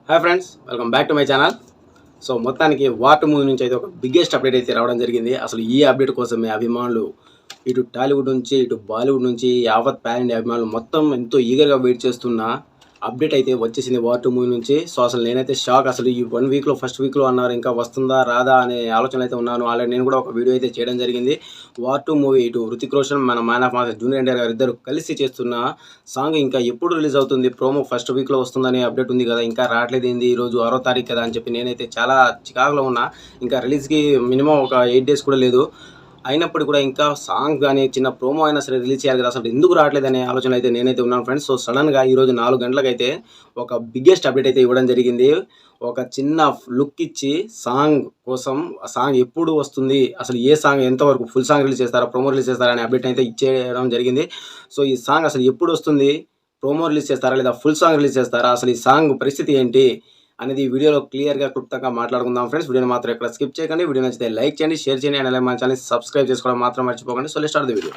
Hi friends, welcome back to my channel. So మొత్తానికి war movie నుంచి అయితే ఒక బిగ్గెస్ట్ అప్డేట్ అయితే రావడం జరిగింది. అసలు ఈ అప్డేట్ కోసమే అభిమానులు ఇటు టాలీవుడ్ నుంచి ఇటు బాలీవుడ్ నుంచి యావత్ పాన్ ఇండియా అభిమానులు మొత్తం ఎంతో ఈగర్గా వెయిట్ చేస్తున్న అప్డేట్ అయితే వచ్చేసింది వార్ మూవీ నుంచి. సో అసలు నేనైతే షాక్. అసలు ఈ 1 వీక్లో ఫస్ట్ వీక్లో అన్నారు, ఇంకా వస్తుందా రాదా అనే ఆలోచన అయితే ఉన్నాను. ఆల్రెడీ నేను కూడా ఒక వీడియో అయితే చేయడం జరిగింది. వార్ మూవీ ఇటు హృతిక్ రోషన్ మన man of mass junior NTR గారు ఇద్దరు కలిసి చేస్తున్న సాంగ్ ఇంకా ఎప్పుడు రిలీజ్ అవుతుంది, ప్రోమో ఫస్ట్ వీక్లో వస్తుందనే అప్డేట్ ఉంది కదా, ఇంకా రావట్లేదు ఏంది, ఈరోజు 6వ తారీఖు కదా అని చెప్పి నేనైతే చాలా చికాకులో ఉన్నా. ఇంకా రిలీజ్కి మినిమం ఒక 8 డేస్ కూడా లేదు. అయినప్పటికీ కూడా ఇంకా సాంగ్ కానీ చిన్న ప్రోమో అయినా సరే రిలీజ్ చేయాలి కదా, అసలు ఎందుకు రావట్లేదు అనే ఆలోచన అయితే నేనైతే ఉన్నాను ఫ్రెండ్స్. సో సడన్గా ఈరోజు 4 గంటలకైతే ఒక బిగ్గెస్ట్ అప్డేట్ అయితే ఇవ్వడం జరిగింది. ఒక చిన్న లుక్ ఇచ్చి సాంగ్ కోసం, సాంగ్ ఎప్పుడు వస్తుంది, అసలు ఏ సాంగ్ ఎంతవరకు ఫుల్ సాంగ్ రిలీజ్ చేస్తారా, ప్రోమో రిలీజ్ చేస్తారా అనే అప్డేట్ అయితే ఇచ్చేయడం జరిగింది. సో ఈ సాంగ్ అసలు ఎప్పుడు వస్తుంది, ప్రోమో రిలీజ్ చేస్తారా లేదా ఫుల్ సాంగ్ రిలీజ్ చేస్తారా, అసలు ఈ సాంగ్ పరిస్థితి ఏంటి అనేది వీడియోలో క్లియర్గా క్లుప్తంగా మాట్లాడుకుందాం ఫ్రెండ్స్. వీడియోని మాత్రం ఎక్కడ స్కిప్ చేయకండి. వీడియో నచ్చితే లైక్ చేయండి, షేర్ చేయండి, అండ్ అలాగే మన ఛానల్ సబ్స్క్రైబ్ చేసుకోవడం మాత్రం మర్చిపోకండి. So let's start the video.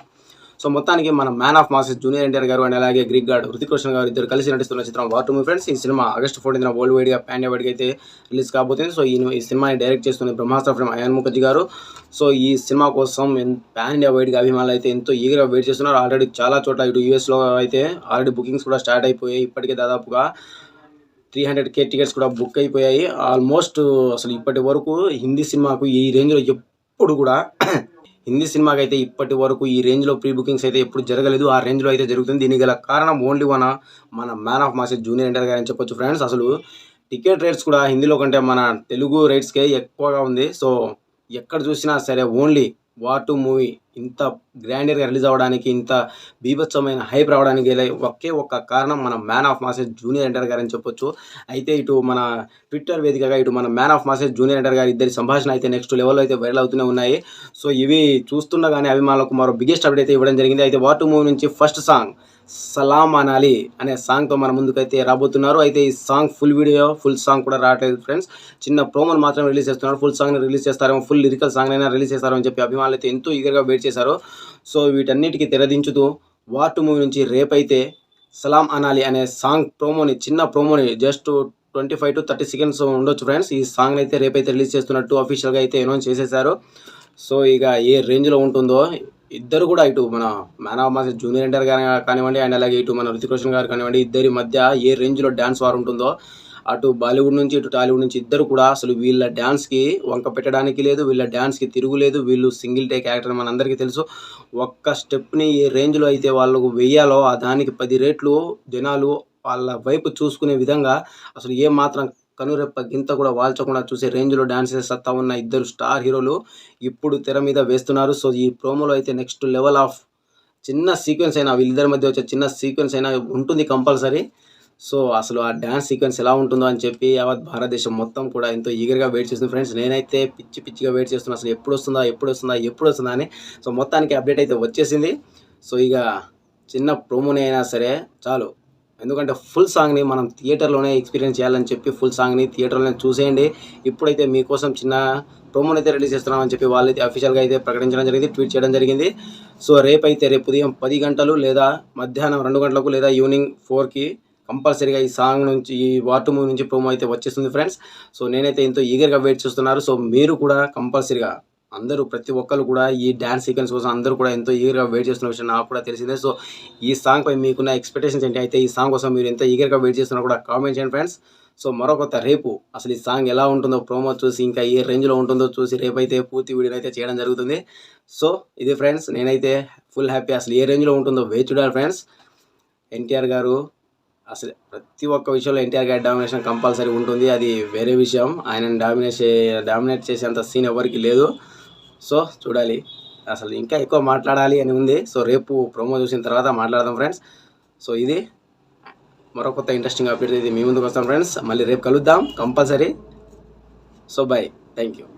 So మొత్తానికి మన man of mass junior NTR గారు అండ్ అలాగే గ్రీక్ గార్డ్ హృతిక్ రోషన్ గారు ఇద్దరు కలిసి నటిస్తున్న చిత్రం వార్ మూవీ ఫ్రెండ్స్. ఈ సినిమా ఆగస్టు 14న వరల్డ్ వైడ్గా పాన్ ఇండియా వైడ్గా అయితే రిలీజ్ కాబోతుంది. సో ఈ సినిమాని డైరెక్ట్ చేస్తున్న బ్రహ్మాస్త్ర ఫిల్మ్ అయాన్ ముఖర్జీ గారు. సో ఈ సినిమా కోసం పాన్ ఇండియా వైడ్గా అభిమానులు అయితే ఎంతో ఈగర్గా వెయిట్ చేస్తున్నారు. ఆల్రెడీ చాలా చోట్ల ఇటు యూఎస్లో అయితే ఆల్రెడీ బుకింగ్స్ కూడా స్టార్ట్ అయిపోయాయి. ఇప్పటికే దాదాపుగా 300K టికెట్స్ కూడా బుక్ అయిపోయాయి ఆల్మోస్ట్. అసలు ఇప్పటి వరకు హిందీ సినిమాకు ఈ రేంజ్లో ఎప్పుడు కూడా హిందీ సినిమాకి అయితే ఇప్పటి వరకు ఈ రేంజ్లో ప్రీ బుకింగ్స్ అయితే ఎప్పుడు జరగలేదు. ఆ రేంజ్లో అయితే జరుగుతుంది. దీనికి గల కారణం ఓన్లీ మన man of mass junior NTR గారు అని చెప్పొచ్చు ఫ్రెండ్స్. అసలు టికెట్ రేట్స్ కూడా హిందీలో కంటే మన తెలుగు రేట్స్కే ఎక్కువగా ఉంది. సో ఎక్కడ చూసినా సరే ఓన్లీ వార్ మూవీ ఇంత గ్రాండర్గా రిలీజ్ అవ్వడానికి, ఇంత బీభత్సమైన హైప్ రావడానికి ఒకే ఒక్క కారణం మన man of masses junior NTR గారు అని చెప్పొచ్చు. అయితే ఇటు మన ట్విట్టర్ వేదికగా ఇటు మన man of masses junior NTR గారి ఇద్దరి సంభాషణ అయితే నెక్స్ట్ లెవెల్లో అయితే వైరల్ అవుతూనే ఉన్నాయి. సో ఇవి చూస్తుండగానే అభిమానులకు మరో బిగ్గెస్ట్ అప్డేట్ అయితే ఇవ్వడం జరిగింది. అయితే వార్ మూవీ నుంచి ఫస్ట్ సాంగ్ సలాం అనాలి అనే సాంగ్తో మన ముందుకైతే రాబోతున్నారు. అయితే ఈ song full video, full song కూడా రావట్లేదు ఫ్రెండ్స్. చిన్న ప్రోమోని మాత్రం రిలీజ్ చేస్తున్నారు. ఫుల్ సాంగ్ని రిలీజ్ చేస్తారేమో, ఫుల్ లిరికల్ సాంగ్ అయినా రిలీజ్ చేస్తారో అని చెప్పి అభిమానులు అయితే ఎంతో ఈగర్గా వెయిట్ చేశారు. సో వీటన్నిటికీ తెరదించుతూ వార్ మూవీ నుంచి రేపైతే సలాం అనాలి అనే సాంగ్ ప్రోమోని, చిన్న ప్రోమోని జస్ట్ 25 to 30 సెకండ్స్ ఉండొచ్చు ఫ్రెండ్స్. ఈ సాంగ్ని అయితే రేపైతే రిలీజ్ చేస్తున్నట్టు అఫీషియల్గా అయితే అనౌన్స్ చేసేసారు. సో ఇక ఏ రేంజ్లో ఉంటుందో ఇద్దరు కూడా, ఇటు మన man of mass junior NTR గారు కానివ్వండి అండ్ అలాగే ఇటు మన హృతిక్ రోషన్ గారు కానివ్వండి, ఇద్దరి మధ్య ఏ రేంజ్లో డ్యాన్స్ వార్ ఉంటుందో, అటు బాలీవుడ్ నుంచి ఇటు టాలీవుడ్ నుంచి ఇద్దరు కూడా అసలు వీళ్ళ డ్యాన్స్కి వంక పెట్టడానికి లేదు, వీళ్ళ డ్యాన్స్కి తిరుగులేదు. వీళ్ళు సింగిల్ టేక్ యాక్టర్ మన అందరికీ తెలుసు. ఒక్క స్టెప్ని ఏ రేంజ్లో అయితే వాళ్ళకు వెయ్యాలో దానికి 10 రెట్లు జనాలు వాళ్ళ వైపు చూసుకునే విధంగా అసలు ఏ మాత్రం కనురెప్ప గింత కూడా వాల్చకుండా చూసే రేంజ్లో డాన్స్ సత్తా ఉన్న ఇద్దరు స్టార్ హీరోలు ఇప్పుడు తెర మీద వేస్తున్నారు. సో ఈ ప్రోమోలో అయితే నెక్స్ట్ లెవెల్ ఆఫ్ చిన్న సీక్వెన్స్ అయినా, వీళ్ళిద్దరి మధ్య వచ్చే చిన్న సీక్వెన్స్ అయినా ఉంటుంది కంపల్సరీ. సో అసలు ఆ డ్యాన్స్ సీక్వెన్స్ ఎలా ఉంటుందో అని చెప్పి యావత్ భారతదేశం మొత్తం కూడా ఎంతో ఈగర్గా వెయిట్ చేస్తుంది ఫ్రెండ్స్. నేనైతే పిచ్చిగా వెయిట్ చేస్తున్నాను, అసలు ఎప్పుడు వస్తుందా అని. సో మొత్తానికి అప్డేట్ అయితే వచ్చేసింది. సో ఇక చిన్న ప్రోమోని అయినా సరే చాలు, ఎందుకంటే ఫుల్ సాంగ్ని మనం థియేటర్లోనే ఎక్స్పీరియన్స్ చేయాలని చెప్పి ఫుల్ సాంగ్ని థియేటర్లోనే చూసేయండి. ఇప్పుడైతే మీకోసం చిన్న ప్రోమోని అయితే రిలీజ్ చేస్తున్నామని చెప్పి వాళ్ళైతే అఫీషియల్గా అయితే ప్రకటించడం జరిగింది, ట్వీట్ చేయడం జరిగింది. సో రేపు ఉదయం 10 గంటలు లేదా మధ్యాహ్నం 2 గంటలకు లేదా ఈవినింగ్ 4కి కంపల్సరీగా ఈ సాంగ్ నుంచి, ఈ వార్ మూవీ నుంచి ప్రోమో అయితే వచ్చేస్తుంది ఫ్రెండ్స్. సో నేనైతే ఎంతో ఈగర్గా వెయిట్ చేస్తున్నారు. సో మీరు కూడా కంపల్సరీగా అందరూ ప్రతి ఒక్కరు కూడా ఈ డ్యాన్స్ సీక్వెన్స్ కోసం అందరూ కూడా ఎంతో ఈగర్గా వెయిట్ చేస్తున్న విషయం నాకు కూడా తెలిసిందే. సో ఈ సాంగ్ పై మీకున్న ఎక్స్పెక్టేషన్స్ ఏంటి, అయితే ఈ సాంగ్ కోసం మీరు ఎంత ఈగర్గా వెయిట్ చేస్తున్నా కూడా కామెంట్ చేయండి ఫ్రెండ్స్. సో మరొక రేపు అసలు ఈ సాంగ్ ఎలా ఉంటుందో ప్రోమో చూసి, ఇంకా ఏ రేంజ్లో ఉంటుందో చూసి రేపైతే పూర్తి వీడియోని అయితే చేయడం జరుగుతుంది. సో ఇది ఫ్రెండ్స్, నేనైతే ఫుల్ హ్యాపీ. అసలు ఏ రేంజ్లో ఉంటుందో వేచి చూడాలి ఫ్రెండ్స్. ఎన్టీఆర్ గారు అసలు ప్రతి ఒక్క విషయంలో ఎన్టీఆర్ గారి డామినేషన్ కంపల్సరీ ఉంటుంది, అది వేరే విషయం. ఆయనను డామినేట్ చేసేంత సీన్ ఎవరికి లేదు. సో చూడాలి, అసలు ఇంకా ఎక్కువ మాట్లాడాలి అని ఉంది. సో రేపు ప్రోమో చూసిన తర్వాత మాట్లాడదాం ఫ్రెండ్స్. సో ఇది మరో కొత్త ఇంట్రెస్టింగ్ అప్డేట్ ఇది మీ ముందుకు వస్తాం ఫ్రెండ్స్. మళ్ళీ రేపు కలుద్దాం compulsory. So by, thank you.